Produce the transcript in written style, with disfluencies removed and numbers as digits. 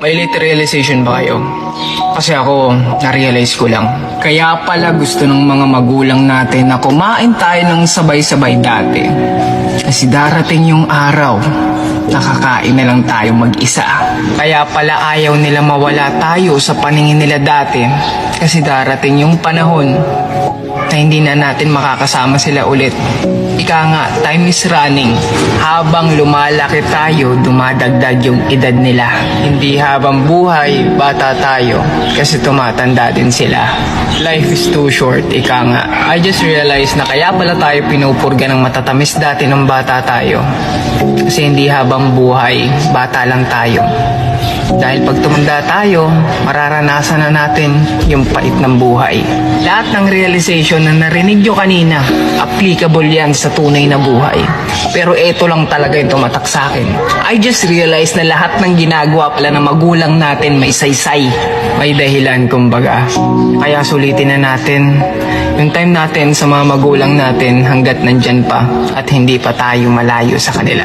May late realization ba kayo? Kasi ako, na-realize ko lang. Kaya pala gusto ng mga magulang natin na kumain tayo ng sabay-sabay dati. Kasi darating yung araw, nakakain na lang tayo mag-isa. Kaya pala ayaw nila mawala tayo sa paningin nila dati. Kasi darating yung panahon na hindi na natin makakasama sila ulit. Ika nga, time is running. Habang lumalaki tayo, dumadagdag yung edad nila. Hindi habang buhay, bata tayo. Kasi tumatanda din sila. Life is too short, ika nga. I just realized na kaya pala tayo pinupurga ng matatamis dati nung bata tayo. Kasi hindi habang buhay, bata lang tayo. Dahil pag tumanda tayo, mararanasan na natin yung pait ng buhay. Lahat ng realization na narinig nyo kanina, applicable yan sa tunay na buhay. Pero eto lang talaga yung tumatak sa akin. I just realized na lahat ng ginagawa pala ng magulang natin may saysay. May dahilan kumbaga. Kaya sulitin na natin yung time natin sa mga magulang natin hanggat nandyan pa at hindi pa tayo malayo sa kanila.